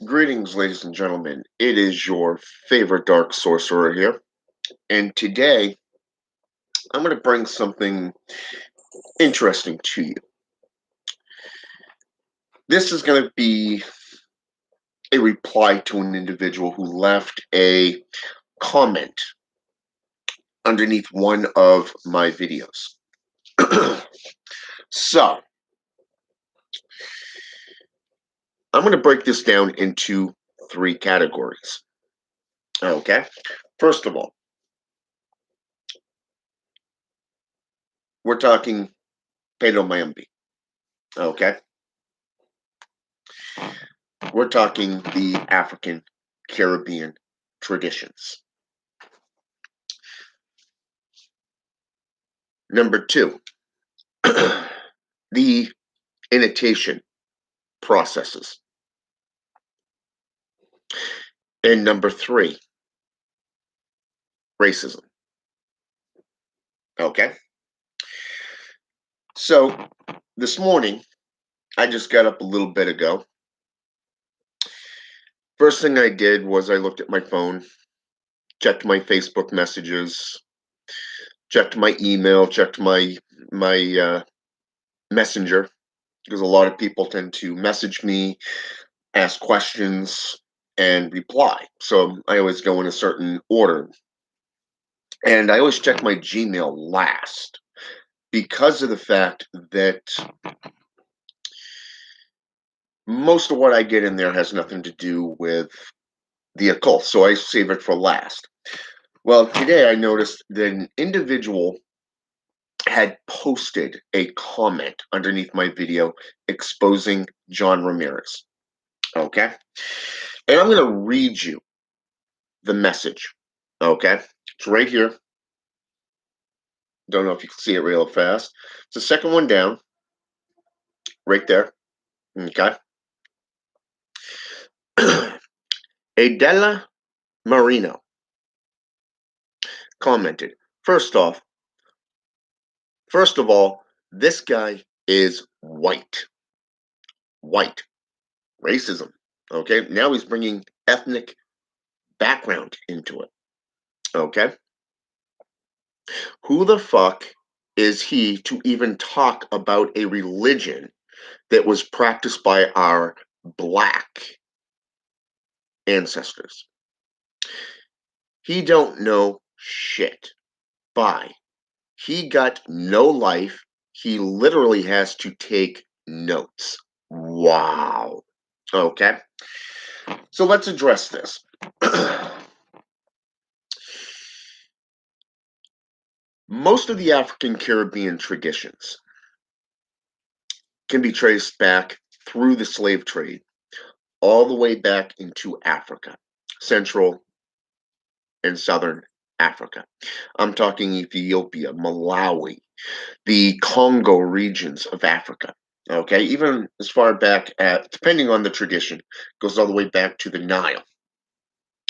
Greetings, ladies and gentlemen. It is your favorite dark sorcerer here, and today I'm going to bring something interesting to you. This is going to be a reply to an individual who left a comment underneath one of my videos. So, I'm going to break this down into three categories. Okay? First of all, we're talking Pedro Mayambi. Okay? We're talking the African Caribbean traditions. Number two, the annotation processes. And number three, racism. Okay. So this morning, I just got up a little bit ago. First thing I did was I looked at my phone, checked my Facebook messages, checked my email, checked my messenger, because a lot of people tend to message me, ask questions, and reply. So I always go in a certain order. And I always check my Gmail last because of the fact that most of what I get in there has nothing to do with the occult, so I save it for last. Well, today I noticed that an individual had posted a comment underneath my video exposing John Ramirez. Okay? And I'm going to read you the message. Okay? It's right here. Don't know if you can see it real fast. It's the second one down, right there. Okay? Adela Merino commented, first of all, this guy is white. White. Racism. Okay? Now he's bringing ethnic background into it. Okay? Who the fuck is he to even talk about a religion that was practiced by our black ancestors? He don't know shit. Bye. He got no life. He literally has to take notes. Wow. Okay. So let's address this. Most of the African Caribbean traditions can be traced back through the slave trade all the way back into Africa, Central and Southern Africa. I'm talking Ethiopia, Malawi, the Congo regions of Africa. Okay, even as far back at, depending on the tradition, goes all the way back to the Nile.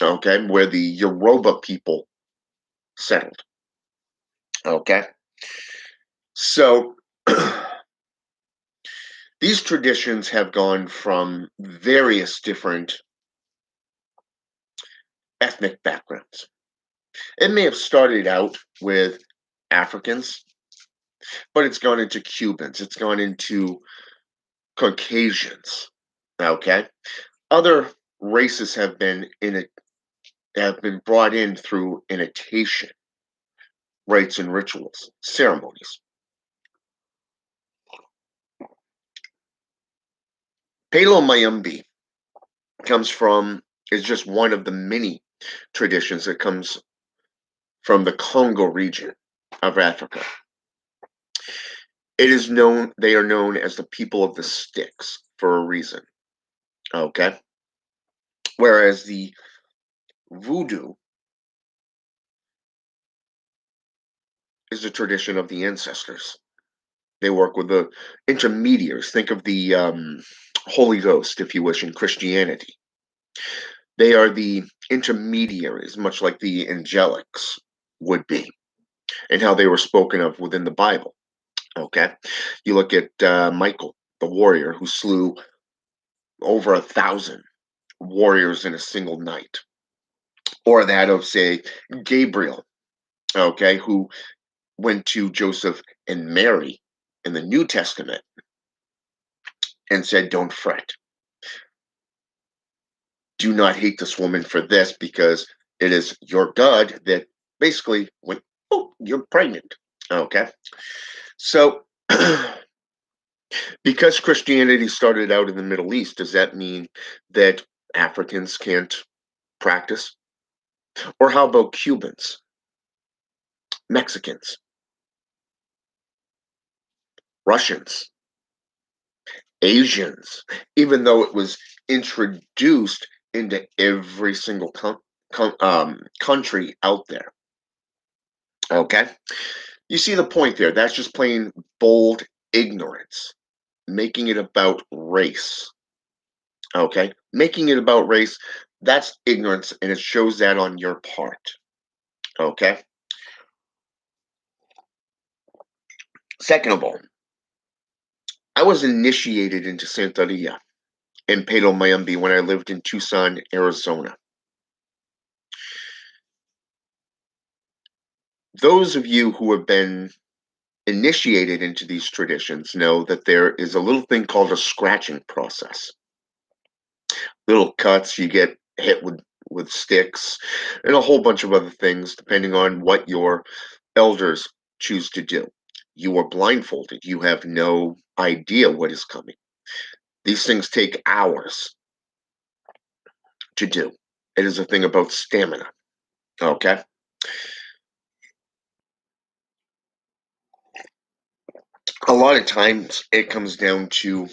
Okay, where the Yoruba people settled. Okay, so these traditions have gone from various different ethnic backgrounds. It may have started out with Africans, but it's gone into Cubans, it's gone into Caucasians. Okay, other races have been brought in through annotation, rites and rituals, ceremonies. Palo Mayumbi is just one of the many traditions that comes from the Congo region of Africa. They are known as the people of the sticks for a reason. Okay. Whereas the voodoo is the tradition of the ancestors. They work with the intermediaries. Think of the Holy Ghost, if you wish, in Christianity. They are the intermediaries, much like the angelics would be, and how they were spoken of within the Bible. Okay, you look at Michael, the warrior who slew over 1,000 warriors in a single night, or that of, say, Gabriel, okay, who went to Joseph and Mary in the New Testament and said, "Don't fret. Do not hate this woman for this because it is your God that basically went, oh, you're pregnant." Okay. So, because Christianity started out in the Middle East, does that mean that Africans can't practice? Or how about Cubans, Mexicans, Russians, Asians, even though it was introduced into every single country out there? Okay. You see the point there. That's just plain bold ignorance, making it about race. Okay. Making it about race, that's ignorance, and it shows that on your part. Okay. Second of all, I was initiated into Santeria and Palo Mayumbi when I lived in Tucson, Arizona. Those of you who have been initiated into these traditions know that there is a little thing called a scratching process. Little cuts, you get hit with sticks, and a whole bunch of other things, depending on what your elders choose to do. You are blindfolded. You have no idea what is coming. These things take hours to do. It is a thing about stamina. Okay. A lot of times it comes down to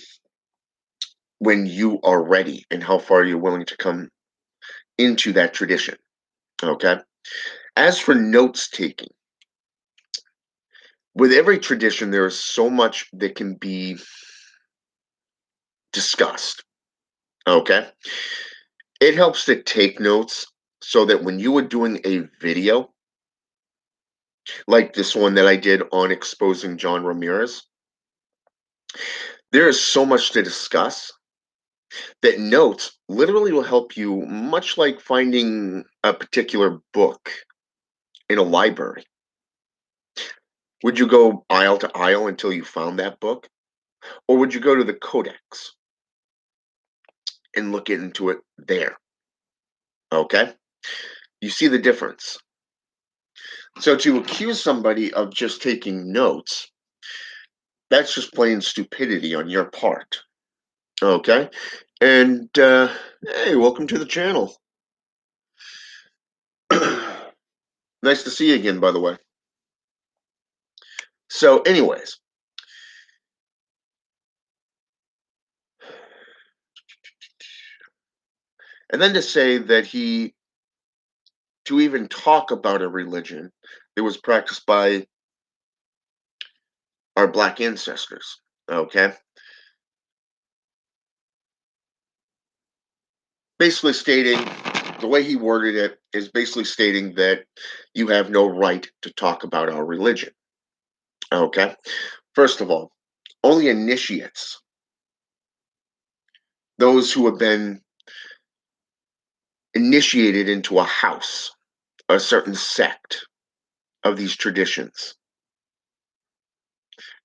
when you are ready and how far you're willing to come into that tradition. Okay. As for notes taking, with every tradition, there is so much that can be discussed. Okay. It helps to take notes so that when you are doing a video, like this one that I did on exposing John Ramirez, there is so much to discuss that notes literally will help you, much like finding a particular book in a library. Would you go aisle to aisle until you found that book? Or would you go to the codex and look into it there? Okay? You see the difference. So to accuse somebody of just taking notes, that's just plain stupidity on your part. Okay? And hey, welcome to the channel. Nice to see you again, by the way. So, anyways, and then to say that to even talk about a religion that was practiced by our black ancestors, okay? Basically stating, the way he worded it is basically stating that you have no right to talk about our religion, okay? First of all, only initiates, those who have been initiated into a house, a certain sect of these traditions,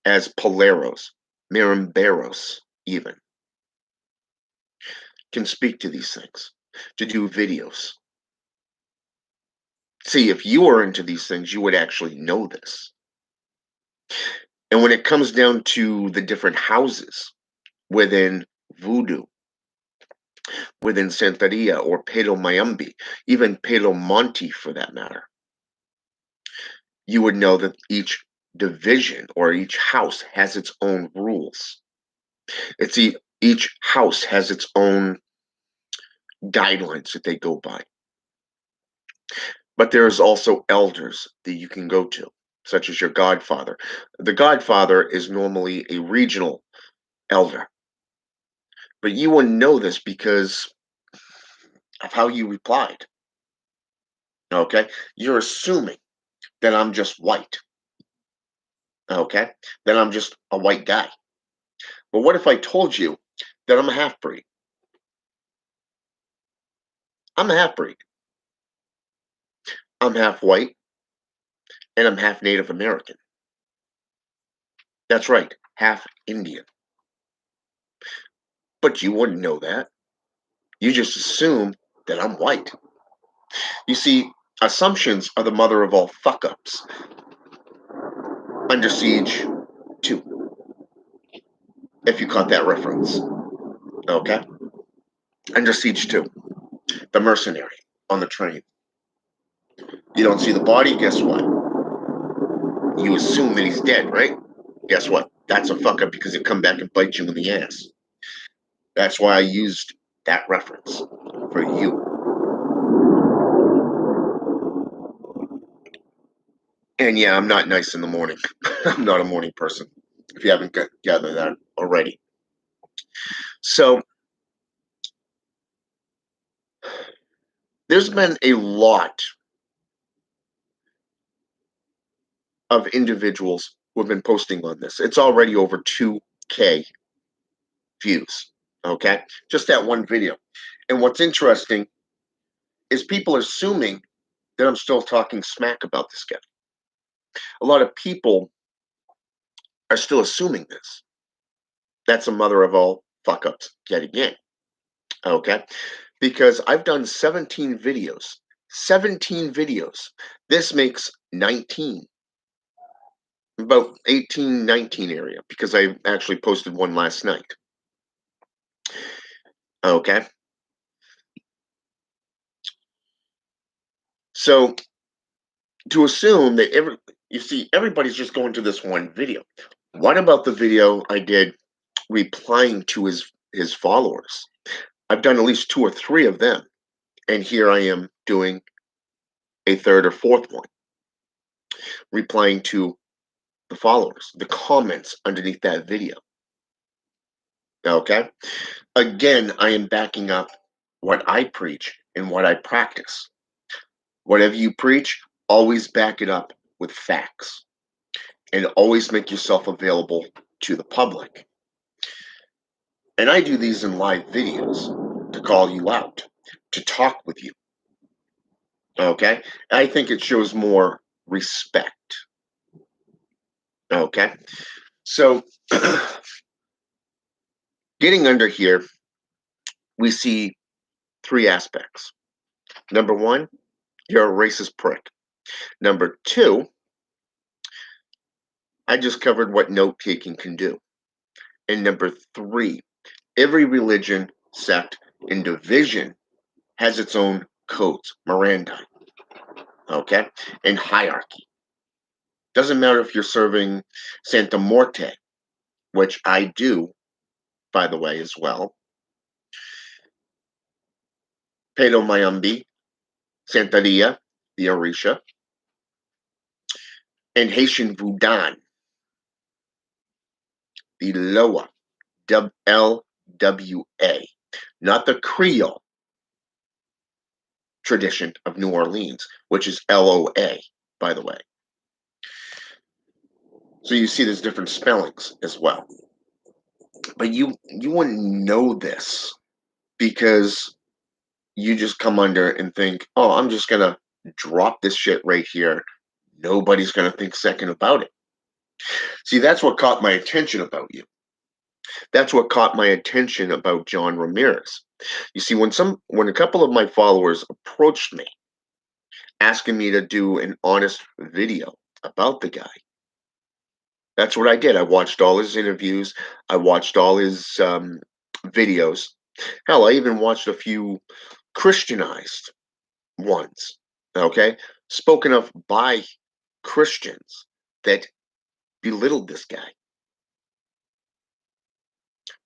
as poleros, marimberos, even, can speak to these things, to do videos. See, if you are into these things, you would actually know this. And when it comes down to the different houses within voodoo, within Santeria or Palo Mayumbi, even Palo Monte for that matter, you would know that each division or each house has its own rules. Each house has its own guidelines that they go by. But there is also elders that you can go to, such as your godfather. The godfather is normally a regional elder, but you wouldn't know this because of how you replied. Okay, you're assuming that I'm just white. Okay, that I'm just a white guy. But what if I told you that I'm a half breed? I'm a half-breed. I'm half white, and I'm half Native American. That's right, half Indian. But you wouldn't know that. You just assume that I'm white. You see, assumptions are the mother of all fuck-ups. Under Siege 2, if you caught that reference. Okay? Under Siege 2, the mercenary on the train. You don't see the body, guess what? You assume that he's dead, right? Guess what? That's a fuck up because it come back and bite you in the ass. That's why I used that reference for you. And yeah, I'm not nice in the morning. I'm not a morning person, if you haven't gathered that already. So there's been a lot of individuals who have been posting on this. It's already over 2K views. Okay? Just that one video. And what's interesting is people assuming that I'm still talking smack about this guy. A lot of people are still assuming this. That's a mother of all fuck ups yet again. Okay? Because I've done 17 videos. 17 videos. This makes 19. About 18, 19 area because I actually posted one last night. Okay? So to assume that you see everybody's just going to this one video. What about the video I did replying to his followers? I've done at least 2 or 3 of them, and here I am doing a third or fourth one, replying to the followers, the comments underneath that video. Okay? Again, I am backing up what I preach and what I practice. Whatever you preach, always back it up with facts and always make yourself available to the public. And I do these in live videos to call you out, to talk with you. Okay? I think it shows more respect. Okay? So, getting under here, we see 3 aspects. Number 1, you're a racist prick. Number 2, I just covered what note taking can do. And number 3, every religion, sect, and division has its own codes, Miranda, okay, and hierarchy. Doesn't matter if you're serving Santa Morte, which I do, by the way, as well. Pedo Mayambi, Santeria, the Orisha, and Haitian Voodoo, the Loa, LWA, not the Creole tradition of New Orleans, which is LOA, by the way. So you see there's different spellings as well. But you wouldn't know this because you just come under and think, oh, I'm just gonna drop this shit right here. Nobody's gonna think second about it. See, that's what caught my attention about you. That's what caught my attention about John Ramirez. You see, when a couple of my followers approached me asking me to do an honest video about the guy, that's what I did. I watched all his interviews. I watched all his videos. Hell, I even watched a few Christianized ones, okay, spoken of by Christians that belittled this guy,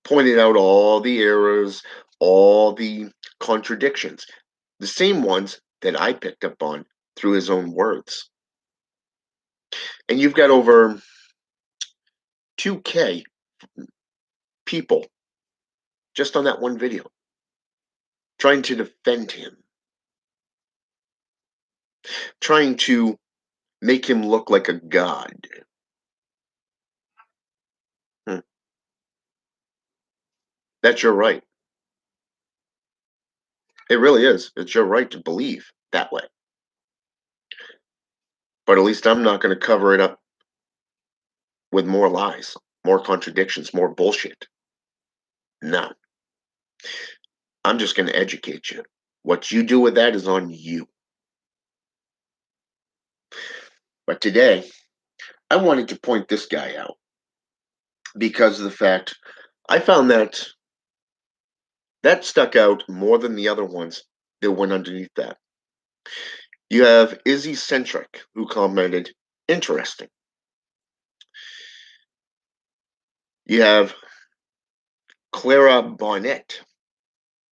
pointed out all the errors, all the contradictions, the same ones that I picked up on through his own words. And you've got over 2K people just on that one video trying to defend him, trying to make him look like a god. Hmm. That's your right. It really is. It's your right to believe that way. But at least I'm not going to cover it up with more lies, more contradictions, more bullshit. No, I'm just going to educate you. What you do with that is on you. But today, I wanted to point this guy out because of the fact I found that stuck out more than the other ones that went underneath that. You have Izzy Centric, who commented, interesting. You have Clara Bonnet,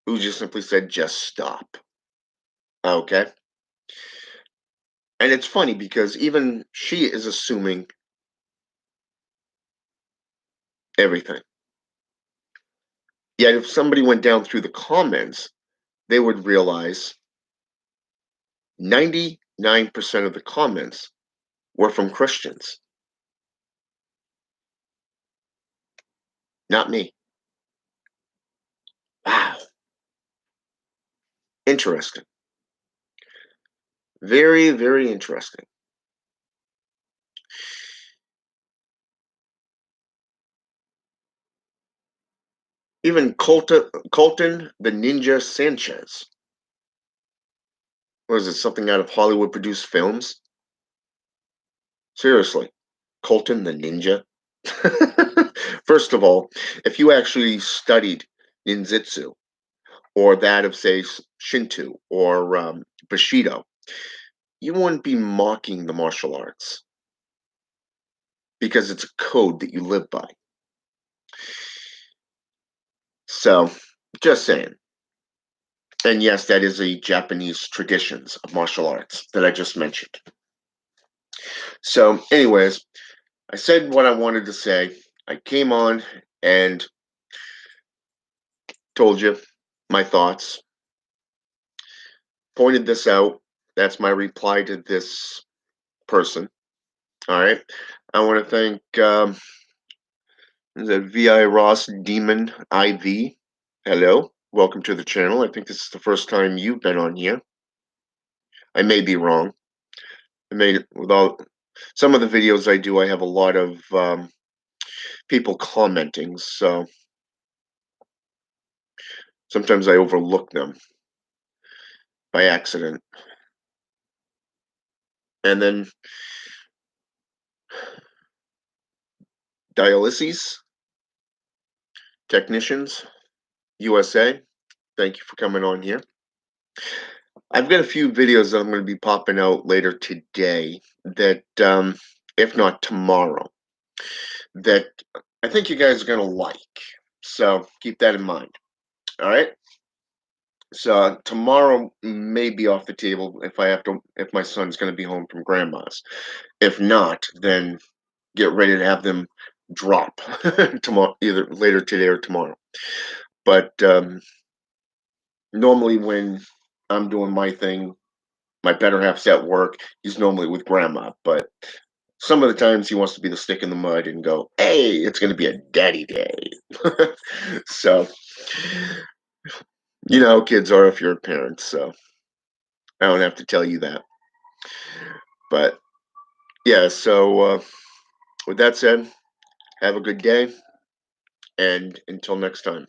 who just simply said, just stop. Okay. And it's funny because even she is assuming everything. Yet if somebody went down through the comments, they would realize 99% of the comments were from Christians, not me. Wow. Interesting. Very, very interesting. Even Colton the Ninja Sanchez. Was it something out of Hollywood produced films? Seriously. Colton the Ninja? First of all, if you actually studied ninjutsu, or that of, say, Shinto or Bushido, you wouldn't be mocking the martial arts because it's a code that you live by. So, just saying. And yes, that is a Japanese traditions of martial arts that I just mentioned. So, anyways, I said what I wanted to say. I came on and told you my thoughts, pointed this out. That's my reply to this person. All right. I want to thank is that VI Ross Demon IV. Hello. Welcome to the channel. I think this is the first time you've been on here. I may be wrong. I made it with all some of the videos I do. I have a lot of people commenting, so sometimes I overlook them by accident. And then Dialysis Technicians USA. Thank you for coming on here. I've got a few videos that I'm going to be popping out later today that, if not tomorrow, that I think you guys are going to like. So keep that in mind. All right. So tomorrow may be off the table if my son's going to be home from grandma's. If not, then get ready to have them drop tomorrow, either later today or tomorrow. But normally when I'm doing my thing, my better half's at work. He's normally with grandma, but some of the times he wants to be the stick in the mud and go, "Hey, it's going to be a daddy day." So, you know how kids are if you're a parent. So I don't have to tell you that. But yeah, so with that said, have a good day, and until next time.